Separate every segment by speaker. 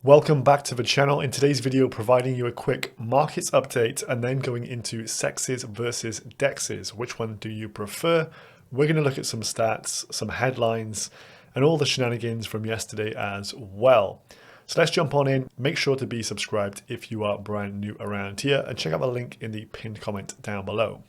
Speaker 1: Welcome back to the channel. In today's video, providing you a quick markets update and then going into CEXs versus DEXs. Which one do you prefer? We're going to look at some stats, some headlines, and all the shenanigans from yesterday as well. So let's jump on in. Make sure to be subscribed if you are brand new around here, and check out the link in the pinned comment down below.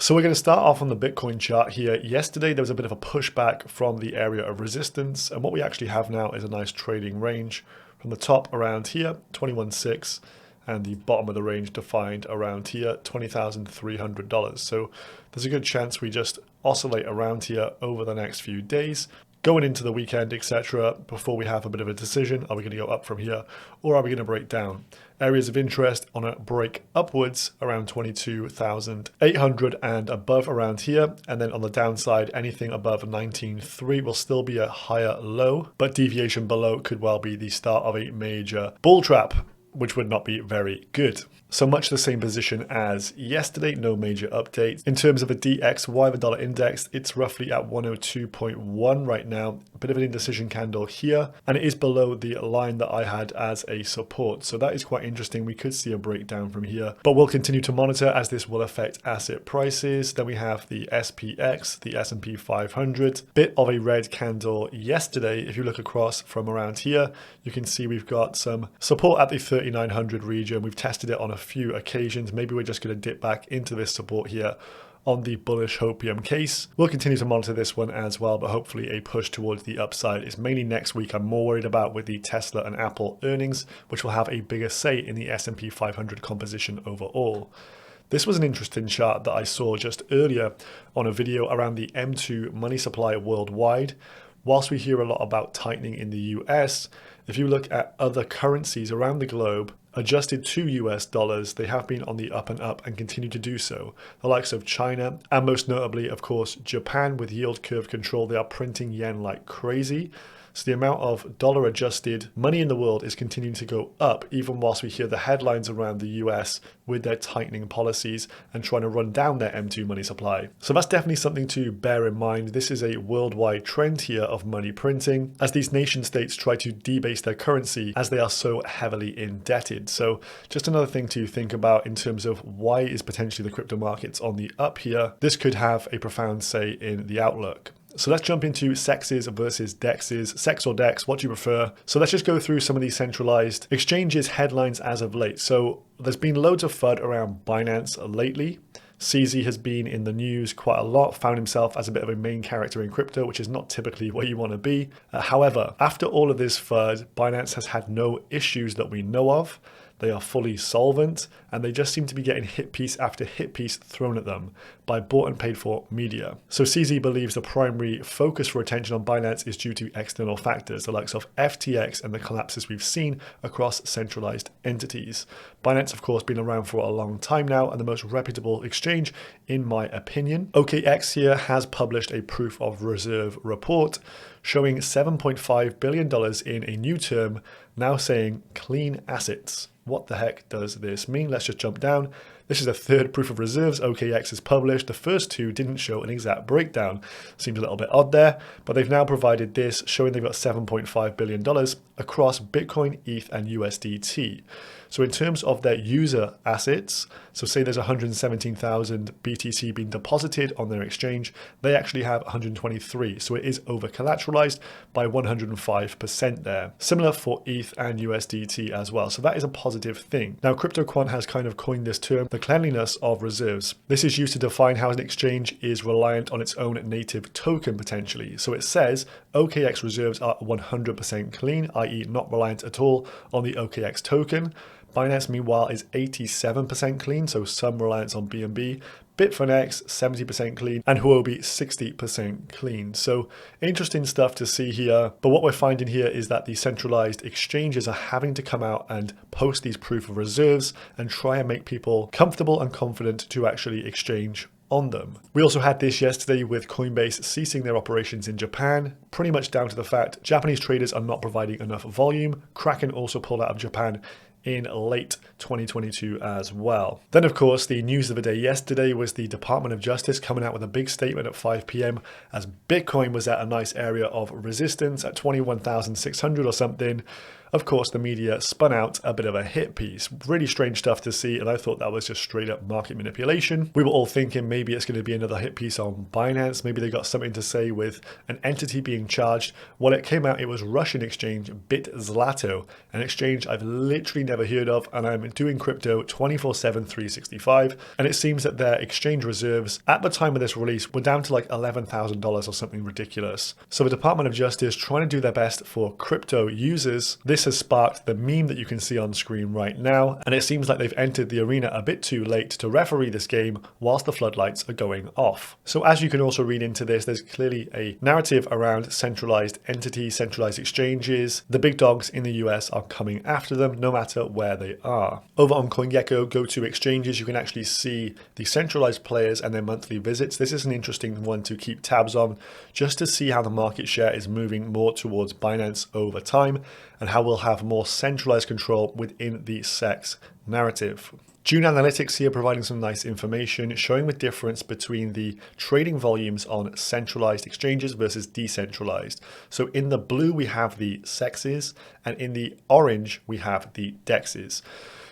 Speaker 1: So we're going to start off on the Bitcoin chart here. Yesterday, there was a bit of a pushback from the area of resistance. And what we actually have now is a nice trading range from the top around here, 21.6, and the bottom of the range defined around here, $20,300. So there's a good chance we just oscillate around here over the next few days, going into the weekend, etc., before we have a bit of a decision. Are we going to go up from here, or are we going to break down? Areas of interest on a break upwards around 22,800 and above around here. And then on the downside, anything above 19.3 will still be a higher low, but deviation below could well be the start of a major bull trap, which would not be very good. So much the same position as yesterday, no major updates. In terms of the DXY, the dollar index, it's roughly at 102.1 right now. A bit of an indecision candle here, and it is below the line that I had as a support. So that is quite interesting. We could see a breakdown from here, but we'll continue to monitor as this will affect asset prices. Then we have the SPX, the S&P 500, bit of a red candle yesterday. If you look across from around here, you can see we've got some support at the 3900 region. We've tested it on a few occasions. Maybe we're just going to dip back into this support here on the bullish hopium case. We'll continue to monitor this one as well, but hopefully a push towards the upside is mainly next week. I'm more worried about with the Tesla and Apple earnings, which will have a bigger say in the S&P 500 composition overall. This was an interesting chart that I saw just earlier on a video around the M2 money supply worldwide. Whilst we hear a lot about tightening in the US, if you look at other currencies around the globe, adjusted to US dollars, they have been on the up and up and continue to do so. The likes of China, and most notably, of course, Japan with yield curve control, they are printing yen like crazy. So the amount of dollar adjusted money in the world is continuing to go up, even whilst we hear the headlines around the US with their tightening policies and trying to run down their M2 money supply. So that's definitely something to bear in mind. This is a worldwide trend here of money printing as these nation states try to debase their currency as they are so heavily indebted. So just another thing to think about in terms of why is potentially the crypto markets on the up here. This could have a profound say in the outlook. So let's jump into CEXs versus DEXs. CEX or DEX, what do you prefer? So let's just go through some of these centralized exchanges headlines as of late. So there's been loads of FUD around Binance lately. CZ has been in the news quite a lot, found himself as a bit of a main character in crypto, which is not typically where you want to be. However, after all of this FUD, Binance has had no issues that we know of. They are fully solvent, and they just seem to be getting hit piece after hit piece thrown at them by bought and paid for media. So CZ believes the primary focus for attention on Binance is due to external factors, the likes of FTX and the collapses we've seen across centralized entities. Binance, of course, been around for a long time now and the most reputable exchange, in my opinion. OKX here has published a proof of reserve report showing $7.5 billion in a new term, now saying clean assets. What the heck does this mean? Let's just jump down. This is the third proof of reserves OKX has published. The first two didn't show an exact breakdown. Seems a little bit odd there, but they've now provided this showing they've got $7.5 billion across Bitcoin, ETH, and USDT. So in terms of their user assets, so say there's 117,000 BTC being deposited on their exchange, they actually have 123. So it is over collateralized by 105% there. Similar for ETH and USDT as well. So that is a positive thing. Now, CryptoQuant has kind of coined this term, the cleanliness of reserves. This is used to define how an exchange is reliant on its own native token potentially. So it says OKX reserves are 100% clean, i.e. not reliant at all on the OKX token. Binance, meanwhile, is 87% clean, so some reliance on BNB. Bitfinex, 70% clean, and Huobi, 60% clean. So interesting stuff to see here. But what we're finding here is that the centralized exchanges are having to come out and post these proof of reserves and try and make people comfortable and confident to actually exchange on them. We also had this yesterday with Coinbase ceasing their operations in Japan, pretty much down to the fact Japanese traders are not providing enough volume. Kraken also pulled out of Japan in late 2022 as well. Then, of course, the news of the day yesterday was the Department of Justice coming out with a big statement at 5 p.m. as Bitcoin was at a nice area of resistance at 21,600 or something. Of course, the media spun out a bit of a hit piece. Really strange stuff to see, and I thought that was just straight up market manipulation. We were all thinking maybe it's going to be another hit piece on Binance. Maybe they got something to say with an entity being charged. Well, it came out, it was Russian exchange BitZlato, an exchange I've literally never heard of, and I'm doing crypto 24/7, 365. And it seems that their exchange reserves at the time of this release were down to like $11,000 or something ridiculous. So the Department of Justice trying to do their best for crypto users. This has sparked the meme that you can see on screen right now, and it seems like they've entered the arena a bit too late to referee this game whilst the floodlights are going off. So as you can also read into this, there's clearly a narrative around centralized entities, centralized exchanges. The big dogs in the US are coming after them no matter where they are. Over on CoinGecko, go to exchanges, you can actually see the centralized players and their monthly visits. This is an interesting one to keep tabs on just to see how the market share is moving more towards Binance over time and how we'll have more centralized control within the CEX narrative. June Analytics here providing some nice information showing the difference between the trading volumes on centralized exchanges versus decentralized. So in the blue we have the CEXs and in the orange we have the DEXs.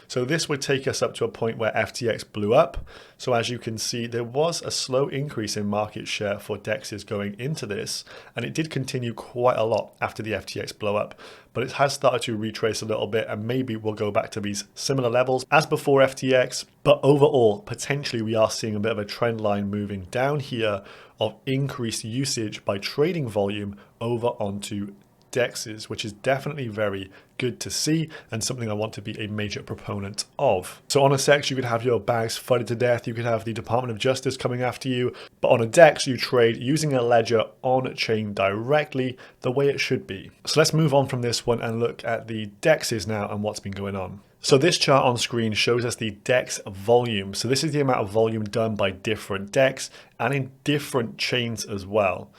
Speaker 1: So this would take us up to a point where FTX blew up. So as you can see, there was a slow increase in market share for DEXs going into this, and it did continue quite a lot after the FTX blow up, but it has started to retrace a little bit, and maybe we'll go back to these similar levels as before FTX. But overall, potentially we are seeing a bit of a trend line moving down here of increased usage by trading volume over onto DEXs, which is definitely very good to see and something I want to be a major proponent of. So on a CEX, you could have your bags flooded to death. You could have the Department of Justice coming after you. But on a DEX, you trade using a ledger on chain directly the way it should be. So let's move on from this one and look at the DEXs now and what's been going on. So this chart on screen shows us the DEX volume. So this is the amount of volume done by different DEX and in different chains as well.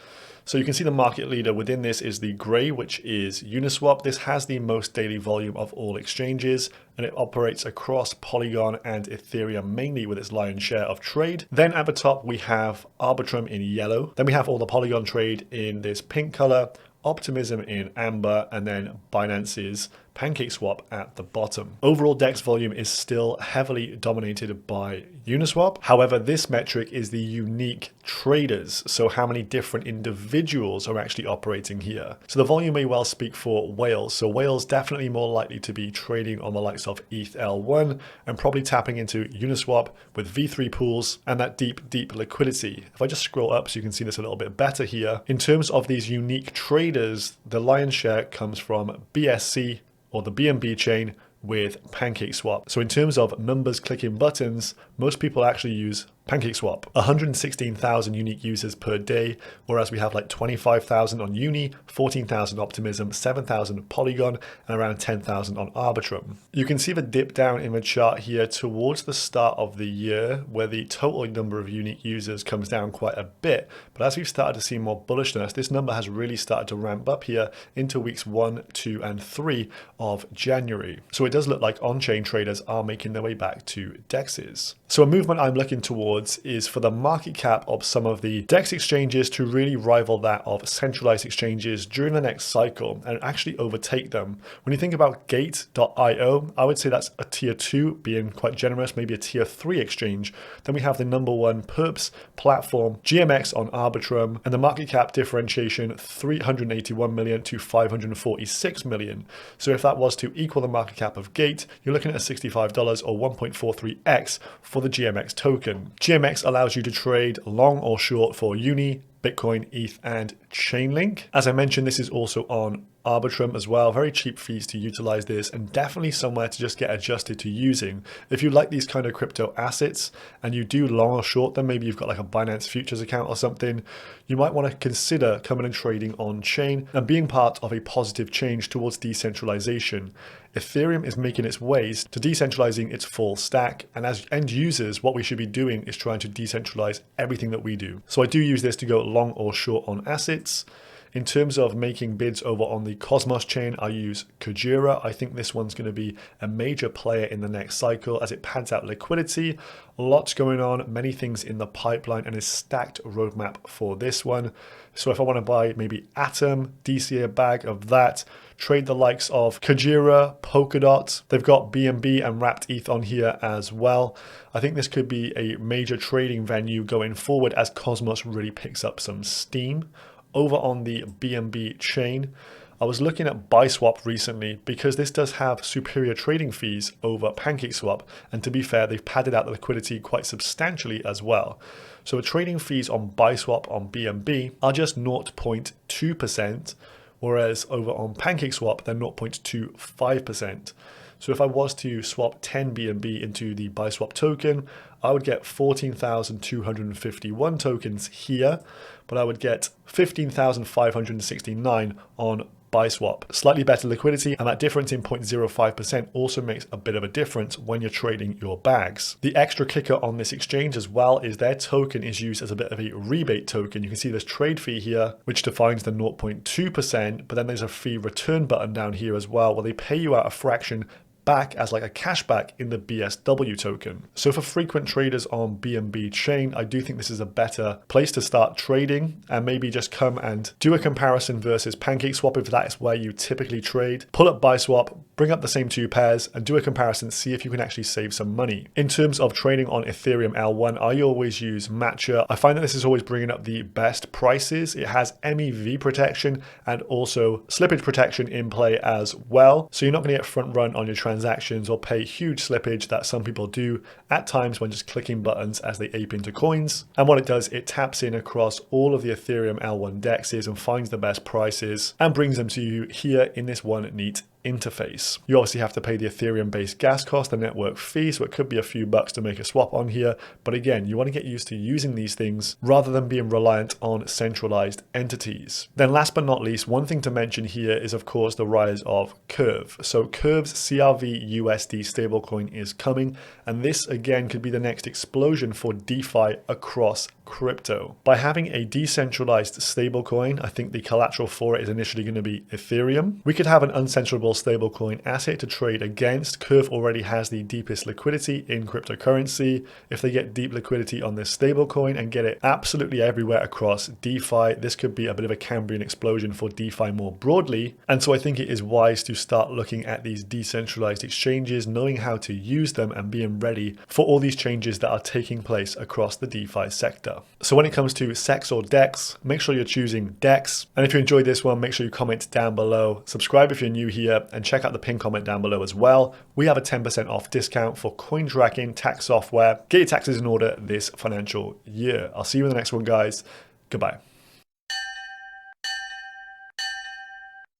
Speaker 1: So you can see the market leader within this is the gray, which is Uniswap. This has the most daily volume of all exchanges, and it operates across Polygon and Ethereum mainly with its lion's share of trade. Then at the top, we have Arbitrum in yellow. Then we have all the Polygon trade in this pink color, Optimism in amber, and then Binance's PancakeSwap at the bottom. Overall DEX volume is still heavily dominated by Uniswap. However, this metric is the unique traders, so how many different individuals are actually operating here. So the volume may well speak for whales. So whales definitely more likely to be trading on the likes of ETH L1 and probably tapping into Uniswap with V3 pools and that deep liquidity. If I just scroll up so you can see this a little bit better here, in terms of these unique traders, the lion's share comes from BSC or the BNB chain with PancakeSwap. So in terms of numbers clicking buttons, most people actually use PancakeSwap. 116,000 unique users per day, whereas we have like 25,000 on Uni, 14,000 Optimism, 7,000 Polygon, and around 10,000 on Arbitrum. You can see the dip down in the chart here towards the start of the year, where the total number of unique users comes down quite a bit. But as we've started to see more bullishness, this number has really started to ramp up here into weeks 1, 2, and 3 of January. So it does look like on-chain traders are making their way back to DEXs. So a movement I'm looking towards is for the market cap of some of the DEX exchanges to really rival that of centralized exchanges during the next cycle and actually overtake them. When you think about Gate.io, I would say that's a tier 2, being quite generous, maybe a tier 3 exchange. Then we have the number 1 perps platform, GMX on Arbitrum, and the market cap differentiation 381 million to 546 million. So if that was to equal the market cap of Gate, you're looking at $65 or 1.43x for the GMX token. GMX allows you to trade long or short for Uni, Bitcoin, ETH, and Chainlink. As I mentioned, this is also on Arbitrum as well. Very cheap fees to utilize this and definitely somewhere to just get adjusted to using. If you like these kind of crypto assets and you do long or short them, maybe you've got like a Binance Futures account or something, you might want to consider coming and trading on chain and being part of a positive change towards decentralization. Ethereum is making its ways to decentralizing its full stack, and as end users, what we should be doing is trying to decentralize everything that we do. So I do use this to go long or short on assets. In terms of making bids over on the Cosmos chain, I use Kujira. I think this one's going to be a major player in the next cycle as it pads out liquidity. Lots going on, many things in the pipeline, and a stacked roadmap for this one. So if I want to buy maybe Atom, DC a bag of that, trade the likes of Kujira, Polkadot. They've got BNB and Wrapped ETH on here as well. I think this could be a major trading venue going forward as Cosmos really picks up some steam. Over on the BNB chain, I was looking at BuySwap recently because this does have superior trading fees over PancakeSwap. And to be fair, they've padded out the liquidity quite substantially as well. So the trading fees on BuySwap on BNB are just 0.2%, whereas over on PancakeSwap, they're 0.25%. So if I was to swap 10 BNB into the BuySwap token, I would get 14,251 tokens here, but I would get 15,569 on BuySwap. Slightly better liquidity, and that difference in 0.05% also makes a bit of a difference when you're trading your bags. The extra kicker on this exchange as well is their token is used as a bit of a rebate token. You can see this trade fee here, which defines the 0.2%, but then there's a fee return button down here as well, where they pay you out a fraction back as like a cashback in the BSW token. So for frequent traders on BNB chain, I do think this is a better place to start trading, and maybe just come and do a comparison versus PancakeSwap if that is where you typically trade. Pull up BuySwap, bring up the same two pairs and do a comparison, see if you can actually save some money. In terms of trading on Ethereum L1, I always use Matcha. I find that this is always bringing up the best prices. It has MEV protection and also slippage protection in play as well. So you're not going to get front run on your transactions or pay huge slippage that some people do at times when just clicking buttons as they ape into coins. And what it does, it taps in across all of the Ethereum L1 DEXs and finds the best prices and brings them to you here in this one neat interface. You obviously have to pay the Ethereum based gas cost, the network fee, so it could be a few bucks to make a swap on here. But again, you want to get used to using these things rather than being reliant on centralized entities. Then last but not least, one thing to mention here is of course the rise of Curve. So Curve's CRV USD stablecoin is coming, and this again could be the next explosion for DeFi across crypto. By having a decentralized stablecoin, I think the collateral for it is initially going to be Ethereum. We could have an uncensorable stablecoin asset to trade against. Curve already has the deepest liquidity in cryptocurrency. If they get deep liquidity on this stablecoin and get it absolutely everywhere across DeFi, this could be a bit of a Cambrian explosion for DeFi more broadly. And so I think it is wise to start looking at these decentralized exchanges, knowing how to use them and being ready for all these changes that are taking place across the DeFi sector. So when it comes to CEX or DEX, make sure you're choosing DEX. And if you enjoyed this one, make sure you comment down below. Subscribe if you're new here and check out the pinned comment down below as well. We have a 10% off discount for coin tracking tax software. Get your taxes in order this financial year. I'll see you in the next one, guys. Goodbye.